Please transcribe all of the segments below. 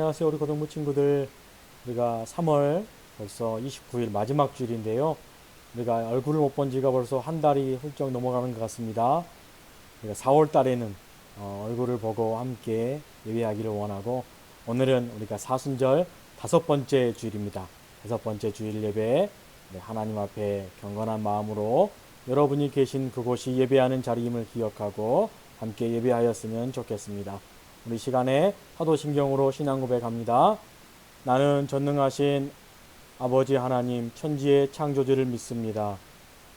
안녕하세요. 우리 고등부 친구들. 우리가 3월 벌써 29일 마지막 주일인데요. 우리가 얼굴을 못 본 지가 벌써 한 달이 훌쩍 넘어가는 것 같습니다. 우리가 4월 달에는 얼굴을 보고 함께 예배하기를 원하고, 오늘은 우리가 사순절 5번째 주일입니다. 5번째 주일 예배, 하나님 앞에 경건한 마음으로 여러분이 계신 그곳이 예배하는 자리임을 기억하고 함께 예배하였으면 좋겠습니다. 우리 시간에 사도신경으로 신앙 고백합니다. 나는 전능하신 아버지 하나님 천지의 창조주를 믿습니다.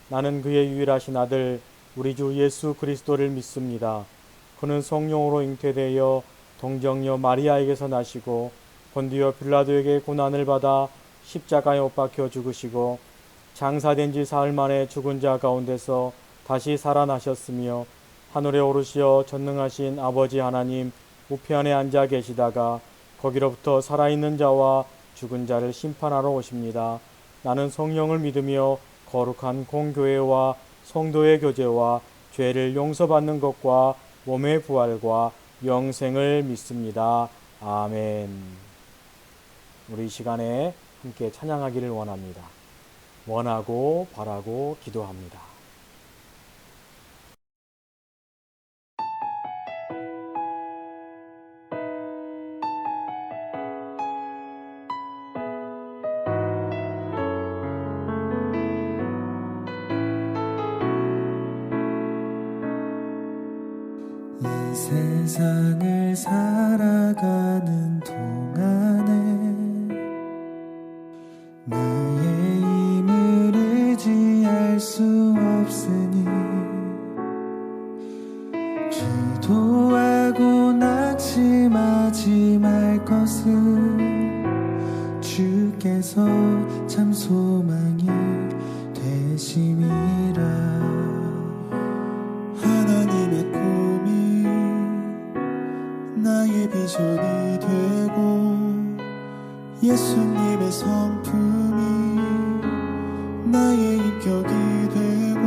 나는 그의 유일하신 아들 우리 주 예수 그리스도를 믿습니다. 그는 성령으로 잉태되어 동정녀 마리아에게서 나시고 본디오 빌라도에게 고난을 받아 십자가에 못 박혀 죽으시고 장사된 지 사흘 만에 죽은 자 가운데서 다시 살아나셨으며 하늘에 오르시어 전능하신 아버지 하나님 우편에 앉아 계시다가 거기로부터 살아있는 자와 죽은 자를 심판하러 오십니다. 나는 성령을 믿으며 거룩한 공교회와 성도의 교제와 죄를 용서받는 것과 몸의 부활과 영생을 믿습니다. 아멘. 우리 이 시간에 함께 찬양하기를 원합니다. 원하고 바라고 기도합니다. 이 세상을 살아가는 동안에 나의 힘을 의지할 수 없으니 기도하고 낙심하지 말 것은 주께서 참 소망이 되심이라. 하나님의 꿈이 나의 비전이 되고 예수님의 성품이 나의 인격이 되고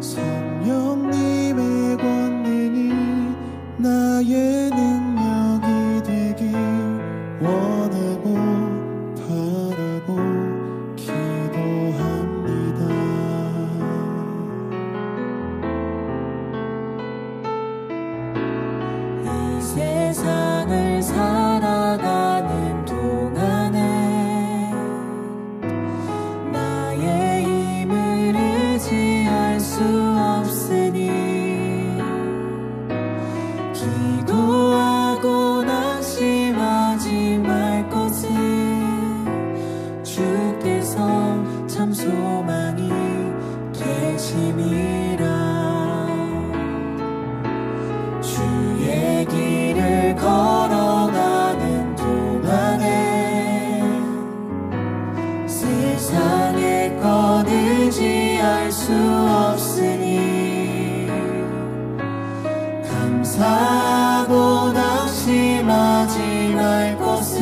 성령님의 권능이 나의 능력이 되길 원하고 바라고 기도합니다. 이 세상을 살아가는 동안에 나의 힘을 의지할 수 없으니 기도하고 낙심하지 말 것은 주께서 참 소망이 되심이라. 주의 길을 걸어가는 동안에 세상의 것 의지할 수 없으니 감사하고 낙심하지 말 것은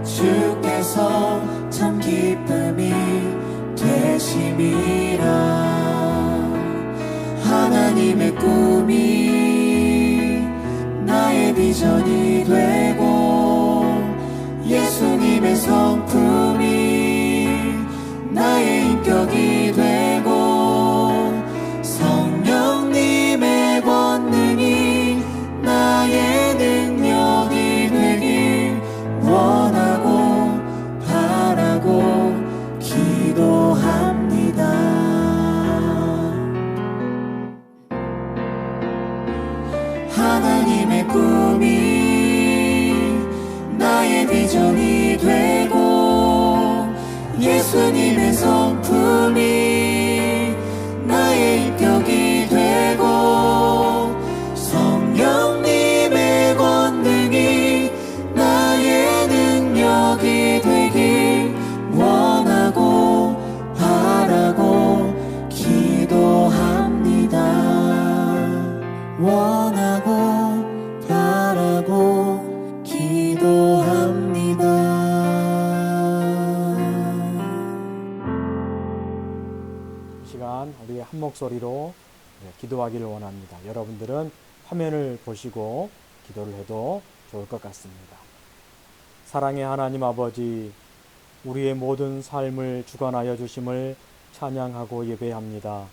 주께서 참 기쁨이 되심이라. 하나님의 꿈이 나의 비전이 되고 예수님의 성품이 나의 인격이 되고 성령님의 권능이 나의 능력이 되길 원하고 바라고 기도합니다. 하나님의 꿈이 나의 비전이 되고 예수님의 성품이 나의 인격이 되고 성령님의 권능이 나의 능력이 되길 원하고 바라고 기도합니다. 원하고 바라고 기도합니다. 이 시간 우리 한 목소리로 기도하기를 원합니다. 여러분들은 화면을 보시고 기도를 해도 좋을 것 같습니다. 사랑의 하나님 아버지, 우리의 모든 삶을 주관하여 주심을 찬양하고 예배합니다.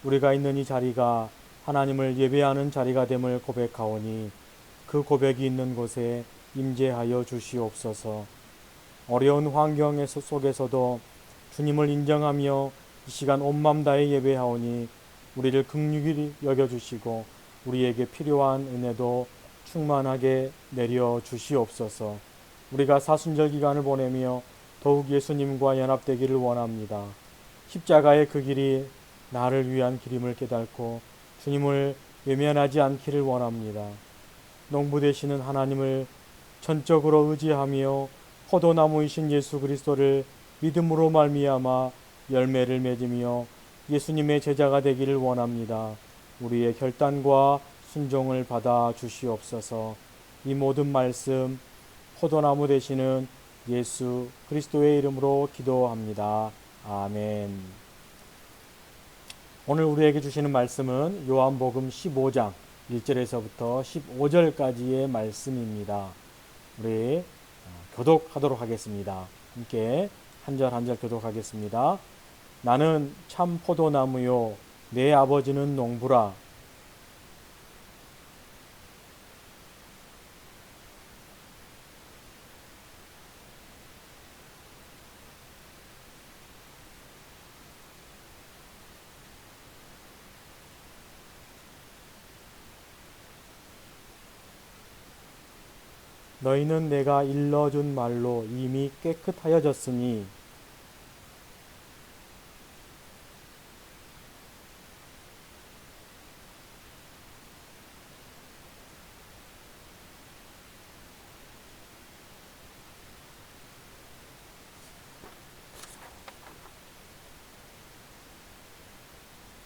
우리가 있는 이 자리가 하나님을 예배하는 자리가 됨을 고백하오니 그 고백이 있는 곳에 임재하여 주시옵소서. 어려운 환경 속에서도 주님을 인정하며 이 시간 온 맘 다해 예배하오니 우리를 긍휼히 여겨주시고 우리에게 필요한 은혜도 충만하게 내려 주시옵소서. 우리가 사순절 기간을 보내며 더욱 예수님과 연합되기를 원합니다. 십자가의 그 길이 나를 위한 길임을 깨닫고 주님을 외면하지 않기를 원합니다. 농부 되시는 하나님을 전적으로 의지하며 포도나무이신 예수 그리스도를 믿음으로 말미암아 열매를 맺으며 예수님의 제자가 되기를 원합니다. 우리의 결단과 순종을 받아 주시옵소서. 이 모든 말씀 포도나무 되시는 예수 그리스도의 이름으로 기도합니다. 아멘. 오늘 우리에게 주시는 말씀은 요한복음 15장 1절에서부터 15절까지의 말씀입니다. 우리 교독하도록 하겠습니다. 함께 한 절 한 절 교독하겠습니다. 나는 참 포도나무요 내 아버지는 농부라. 너희는 내가 일러준 말로 이미 깨끗하여졌으니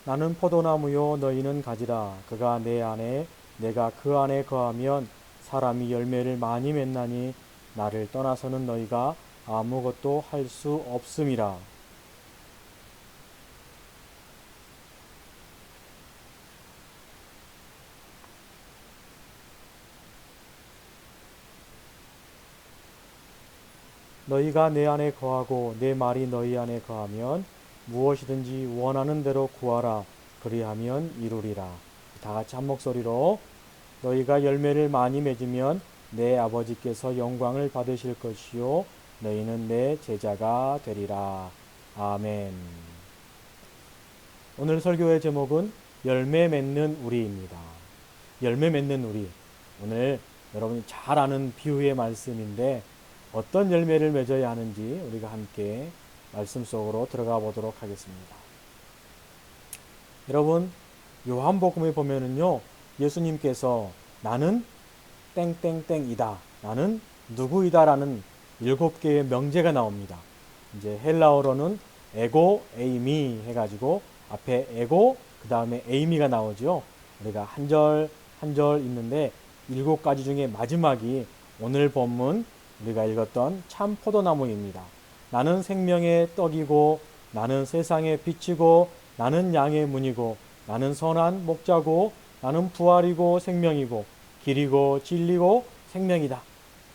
나는 포도나무요 너희는 가지라. 그가 내 안에 내가 그 안에 거하면 사람이 열매를 많이 맺나니 나를 떠나서는 너희가 아무것도 할 수 없음이라. 너희가 내 안에 거하고 내 말이 너희 안에 거하면 무엇이든지 원하는 대로 구하라. 그리하면 이루리라. 다 같이 한 목소리로 너희가 열매를 많이 맺으면 내 아버지께서 영광을 받으실 것이요 너희는 내 제자가 되리라. 아멘. 오늘 설교의 제목은 열매 맺는 우리입니다. 열매 맺는 우리. 오늘 여러분이 잘 아는 비유의 말씀인데 어떤 열매를 맺어야 하는지 우리가 함께 말씀 속으로 들어가 보도록 하겠습니다. 여러분, 요한복음에 보면은요, 예수님께서 나는 땡땡땡이다, 나는 누구이다라는 7개의 명제가 나옵니다. 이제 헬라어로는 에고, 에이미 해가지고 앞에 에고, 그 다음에 에이미가 나오죠. 우리가 한 절 한 절 있는데 7가지 중에 마지막이 오늘 본문 우리가 읽었던 참 포도나무입니다. 나는 생명의 떡이고 나는 세상의 빛이고 나는 양의 문이고 나는 선한 목자고 나는 부활이고 생명이고 길이고 진리고 생명이다.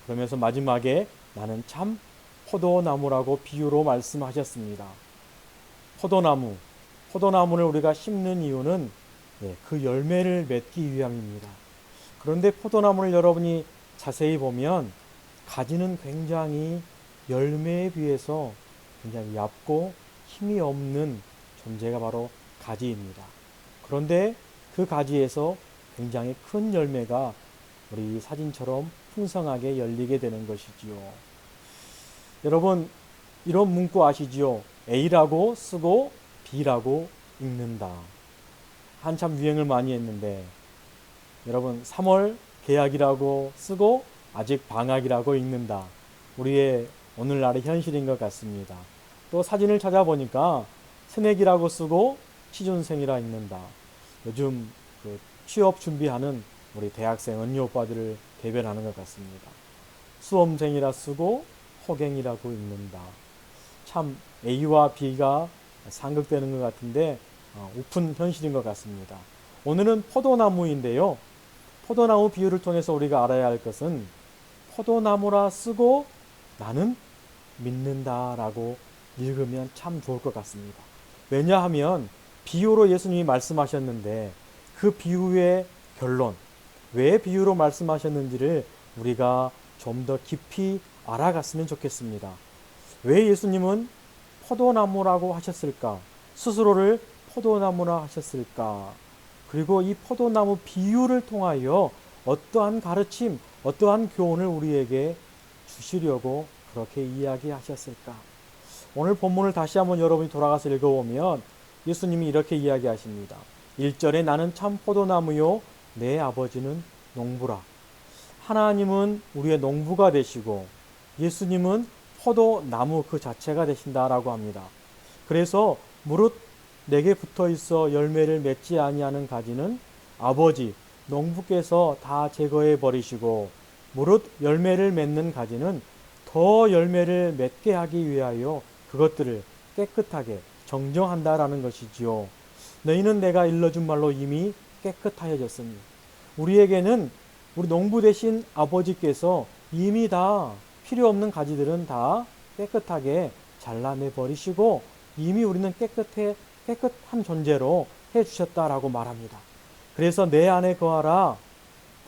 그러면서 마지막에 나는 참 포도나무라고 비유로 말씀하셨습니다. 포도나무를 우리가 심는 이유는 그 열매를 맺기 위함입니다. 그런데 포도나무를 여러분이 자세히 보면 가지는 굉장히 열매에 비해서 굉장히 얇고 힘이 없는 존재가 바로 가지입니다. 그런데 그 가지에서 굉장히 큰 열매가 우리 사진처럼 풍성하게 열리게 되는 것이지요. 여러분, 이런 문구 아시지요? A라고 쓰고 B라고 읽는다. 한참 유행을 많이 했는데 여러분 3월 개학이라고 쓰고 아직 방학이라고 읽는다. 우리의 오늘날의 현실인 것 같습니다. 또 사진을 찾아보니까 새내기라고 쓰고 취준생이라 읽는다. 요즘 그 취업 준비하는 우리 대학생 언니 오빠들을 대변하는 것 같습니다. 수험생이라 쓰고 호갱이라고 읽는다. 참 A와 B가 상극되는 것 같은데 우픈 현실인 것 같습니다. 오늘은 포도나무인데요. 포도나무 비유를 통해서 우리가 알아야 할 것은 포도나무라 쓰고 나는 믿는다라고 읽으면 참 좋을 것 같습니다. 왜냐하면 비유로 예수님이 말씀하셨는데 그 비유의 결론, 왜 비유로 말씀하셨는지를 우리가 좀 더 깊이 알아갔으면 좋겠습니다. 왜 예수님은 포도나무라고 하셨을까? 스스로를 포도나무라 하셨을까? 그리고 이 포도나무 비유를 통하여 어떠한 가르침, 어떠한 교훈을 우리에게 주시려고 그렇게 이야기하셨을까? 오늘 본문을 다시 한번 여러분이 돌아가서 읽어보면 예수님이 이렇게 이야기하십니다. 1절에 나는 참 포도나무요 내 아버지는 농부라. 하나님은 우리의 농부가 되시고 예수님은 포도나무 그 자체가 되신다라고 합니다. 그래서 무릇 내게 붙어 있어 열매를 맺지 아니하는 가지는 아버지 농부께서 다 제거해 버리시고 무릇 열매를 맺는 가지는 더 열매를 맺게 하기 위하여 그것들을 깨끗하게 정정한다라는 것이지요. 너희는 내가 일러준 말로 이미 깨끗하여졌으니 우리에게는 우리 농부 되신 아버지께서 이미 다 필요 없는 가지들은 다 깨끗하게 잘라내 버리시고 이미 우리는 깨끗한 존재로 해주셨다라고 말합니다. 그래서 내 안에 거하라.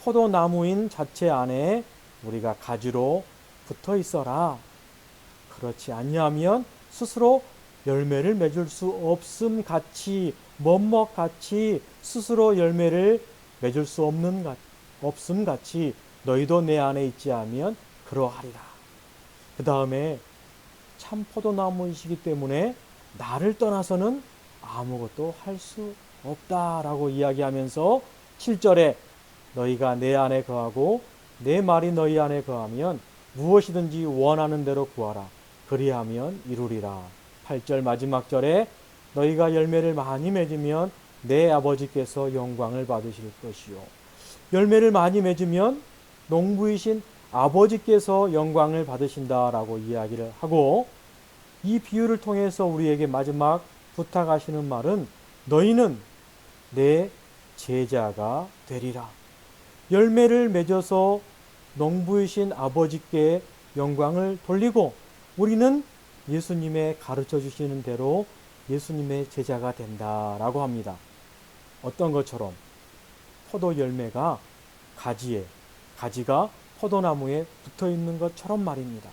포도나무인 자체 안에 우리가 가지로 붙어 있어라. 그렇지 아니하면 스스로 열매를 맺을 수 없음 같이 먹먹같이 스스로 열매를 맺을 수 없음 같이 너희도 내 안에 있지 않으면 그러하리라. 그 다음에 참 포도나무이시기 때문에 나를 떠나서는 아무것도 할 수 없다라고 이야기하면서 7절에 너희가 내 안에 거하고 내 말이 너희 안에 거하면 무엇이든지 원하는 대로 구하라. 그리하면 이루리라. 8절 마지막 절에 너희가 열매를 많이 맺으면 내 아버지께서 영광을 받으실 것이요. 열매를 많이 맺으면 농부이신 아버지께서 영광을 받으신다라고 이야기를 하고 이 비유를 통해서 우리에게 마지막 부탁하시는 말은 너희는 내 제자가 되리라. 열매를 맺어서 농부이신 아버지께 영광을 돌리고 우리는 예수님의 가르쳐 주시는 대로 예수님의 제자가 된다라고 합니다. 어떤 것처럼 포도 열매가 가지가 포도나무에 붙어 있는 것처럼 말입니다.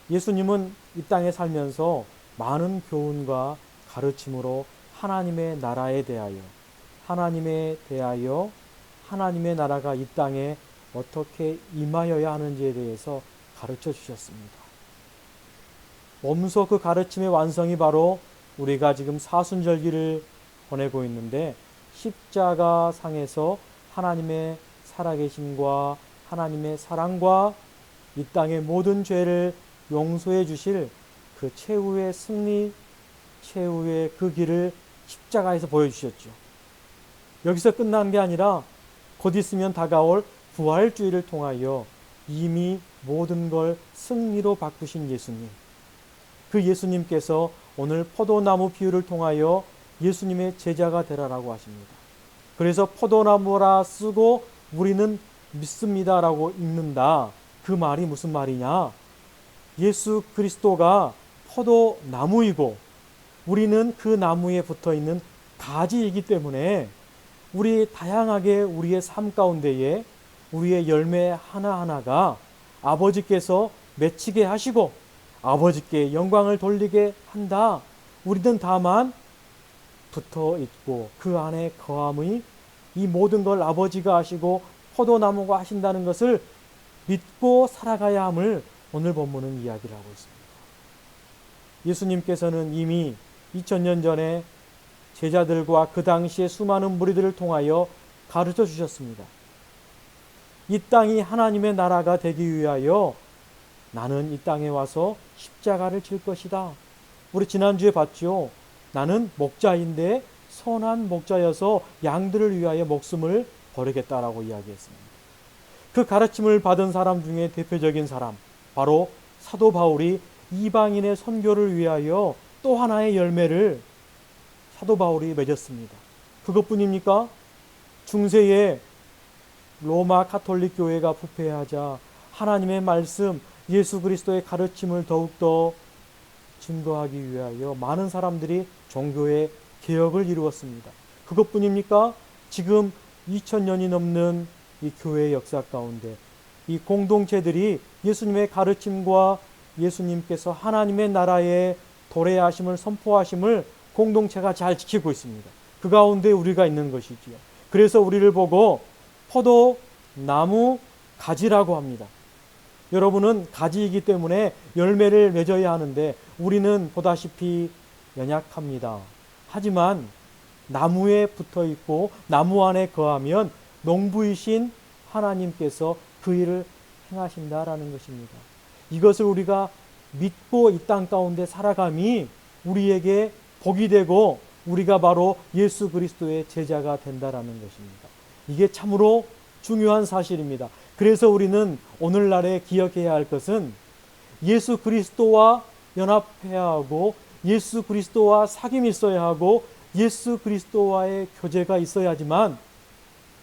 예수님은 이 땅에 살면서 많은 교훈과 가르침으로 하나님의 나라에 대하여 하나님의 나라가 이 땅에 어떻게 임하여야 하는지에 대해서 가르쳐 주셨습니다. 몸소 그 가르침의 완성이 바로 우리가 지금 사순절기를 보내고 있는데 십자가 상에서 하나님의 살아계심과 하나님의 사랑과 이 땅의 모든 죄를 용서해 주실 그 최후의 승리, 최후의 그 길을 십자가에서 보여주셨죠. 여기서 끝난 게 아니라 곧 있으면 다가올 부활주의를 통하여 이미 모든 걸 승리로 바꾸신 예수님. 그 예수님께서 오늘 포도나무 비유를 통하여 예수님의 제자가 되라라고 하십니다. 그래서 포도나무라 쓰고 우리는 믿습니다라고 읽는다. 그 말이 무슨 말이냐? 예수 그리스도가 포도나무이고 우리는 그 나무에 붙어있는 가지이기 때문에 우리 다양하게 우리의 삶 가운데에 우리의 열매 하나하나가 아버지께서 맺히게 하시고 아버지께 영광을 돌리게 한다. 우리는 다만 붙어 있고 그 안에 거함의 이 모든 걸 아버지가 하시고 포도나무가 하신다는 것을 믿고 살아가야 함을 오늘 본문은 이야기를 하고 있습니다. 예수님께서는 이미 2000년 전에 제자들과 그 당시에 수많은 무리들을 통하여 가르쳐 주셨습니다. 이 땅이 하나님의 나라가 되기 위하여 나는 이 땅에 와서 십자가를 질 것이다. 우리 지난주에 봤죠. 나는 목자인데 선한 목자여서 양들을 위하여 목숨을 버리겠다라고 이야기했습니다. 그 가르침을 받은 사람 중에 대표적인 사람, 바로 사도 바울이 이방인의 선교를 위하여 또 하나의 열매를 사도 바울이 맺었습니다. 그것뿐입니까? 중세에 로마 가톨릭 교회가 부패하자 하나님의 말씀, 예수 그리스도의 가르침을 더욱더 증거하기 위하여 많은 사람들이 종교의 개혁을 이루었습니다. 그것뿐입니까? 지금 2000년이 넘는 이 교회의 역사 가운데 이 공동체들이 예수님의 가르침과 예수님께서 하나님의 나라의 도래하심을 선포하심을 공동체가 잘 지키고 있습니다. 그 가운데 우리가 있는 것이지요. 그래서 우리를 보고 포도나무 가지라고 합니다. 여러분은 가지이기 때문에 열매를 맺어야 하는데 우리는 보다시피 연약합니다. 하지만 나무에 붙어 있고 나무 안에 거하면 농부이신 하나님께서 그 일을 행하신다라는 것입니다. 이것을 우리가 믿고 이 땅 가운데 살아감이 우리에게 복이 되고 우리가 바로 예수 그리스도의 제자가 된다라는 것입니다. 이게 참으로 중요한 사실입니다. 그래서 우리는 오늘날에 기억해야 할 것은 예수 그리스도와 연합해야 하고 예수 그리스도와 사귐이 있어야 하고 예수 그리스도와의 교제가 있어야지만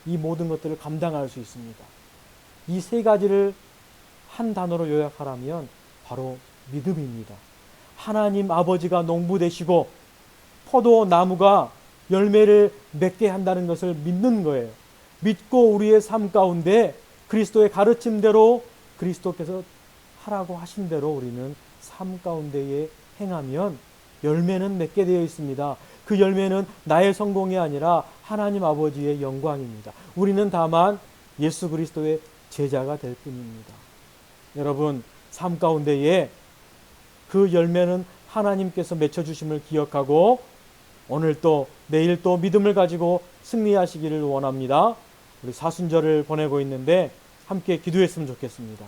이 모든 것들을 감당할 수 있습니다. 이 세 가지를 한 단어로 요약하라면 바로 믿음입니다. 하나님 아버지가 농부 되시고 포도나무가 열매를 맺게 한다는 것을 믿는 거예요. 믿고 우리의 삶 가운데 그리스도의 가르침대로 그리스도께서 하라고 하신 대로 우리는 삶 가운데에 행하면 열매는 맺게 되어 있습니다. 그 열매는 나의 성공이 아니라 하나님 아버지의 영광입니다. 우리는 다만 예수 그리스도의 제자가 될 뿐입니다. 여러분, 삶 가운데에 그 열매는 하나님께서 맺혀주심을 기억하고 오늘 또 내일 또 믿음을 가지고 승리하시기를 원합니다. 우리 사순절을 보내고 있는데 함께 기도했으면 좋겠습니다.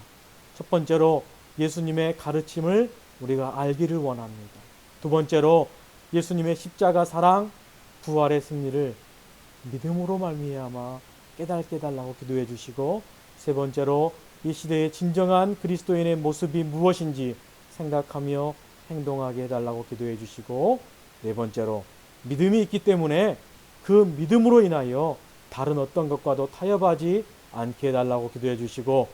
첫 번째로 예수님의 가르침을 우리가 알기를 원합니다. 두 번째로 예수님의 십자가 사랑, 부활의 승리를 믿음으로 말미암아 깨닫게 달라고 기도해 주시고, 세 번째로 이 시대의 진정한 그리스도인의 모습이 무엇인지 생각하며 행동하게 해달라고 기도해 주시고, 네 번째로 믿음이 있기 때문에 그 믿음으로 인하여 다른 어떤 것과도 타협하지 않게 해달라고 기도해 주시고,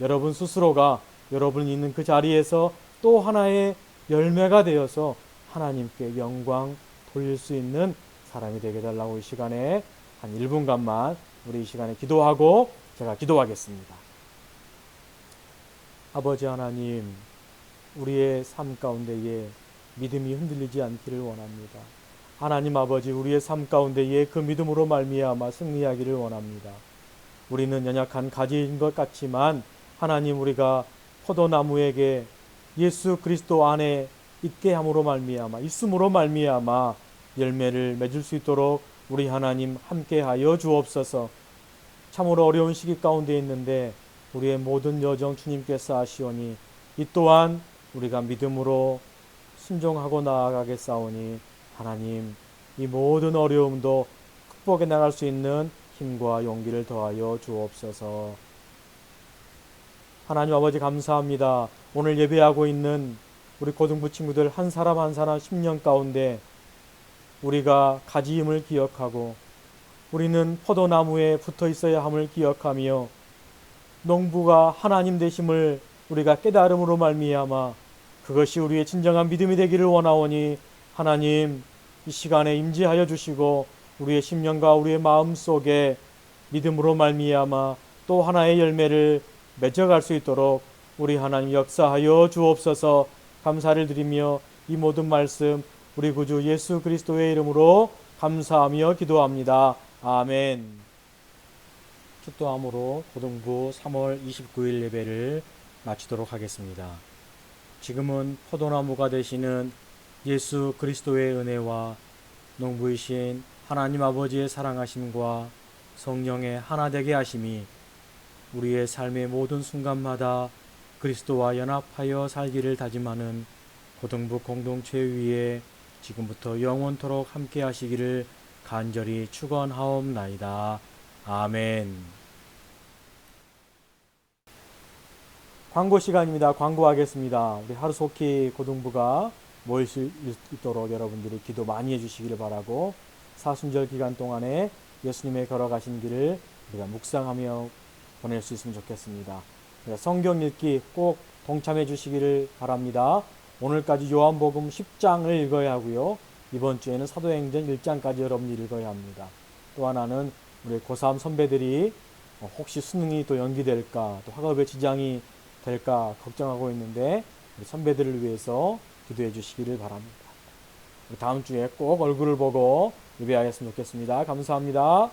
여러분 스스로가 여러분이 있는 그 자리에서 또 하나의 열매가 되어서 하나님께 영광 돌릴 수 있는 사람이 되게 해달라고 이 시간에 한 1분간만 우리 이 시간에 기도하고 제가 기도하겠습니다. 아버지 하나님, 우리의 삶 가운데에 믿음이 흔들리지 않기를 원합니다. 하나님 아버지, 우리의 삶 가운데에 그 믿음으로 말미암아 승리하기를 원합니다. 우리는 연약한 가지인 것 같지만 하나님, 우리가 포도나무에게 예수 그리스도 안에 있게 함으로 말미암아 있음으로 말미암아 열매를 맺을 수 있도록 우리 하나님 함께하여 주옵소서. 참으로 어려운 시기 가운데 있는데 우리의 모든 여정 주님께서 아시오니 이 또한 우리가 믿음으로 순종하고 나아가겠사오니 하나님, 이 모든 어려움도 극복해 나갈 수 있는 힘과 용기를 더하여 주옵소서. 하나님 아버지, 감사합니다. 오늘 예배하고 있는 우리 고등부 친구들 한 사람 한 사람 10년 가운데 우리가 가지임을 기억하고 우리는 포도나무에 붙어 있어야 함을 기억하며 농부가 하나님 되심을 우리가 깨달음으로 말미암아 그것이 우리의 진정한 믿음이 되기를 원하오니 하나님, 이 시간에 임재하여 주시고 우리의 심령과 우리의 마음 속에 믿음으로 말미암아 또 하나의 열매를 맺어갈 수 있도록 우리 하나님 역사하여 주옵소서. 감사를 드리며 이 모든 말씀 우리 구주 예수 그리스도의 이름으로 감사하며 기도합니다. 아멘. 축도함으로 고등부 3월 29일 예배를 마치도록 하겠습니다. 지금은 포도나무가 되시는 예수 그리스도의 은혜와 농부이신 하나님 아버지의 사랑하심과 성령의 하나 되게 하심이 우리의 삶의 모든 순간마다 그리스도와 연합하여 살기를 다짐하는 고등부 공동체 위에 지금부터 영원토록 함께 하시기를 간절히 축원하옵나이다. 아멘. 광고 시간입니다. 광고하겠습니다. 우리 하루속히 고등부가 모일 수 있도록 여러분들이 기도 많이 해주시기를 바라고, 사순절 기간 동안에 예수님의 걸어가신 길을 우리가 묵상하며 보낼 수 있으면 좋겠습니다. 성경 읽기 꼭 동참해 주시기를 바랍니다. 오늘까지 요한복음 10장을 읽어야 하고요. 이번 주에는 사도행전 1장까지 여러분이 읽어야 합니다. 또 하나는 우리 고3 선배들이 혹시 수능이 또 연기될까, 또 학업에 지장이 될까 걱정하고 있는데 우리 선배들을 위해서 기도해 주시기를 바랍니다. 다음 주에 꼭 얼굴을 보고 예배하였으면 좋겠습니다. 감사합니다.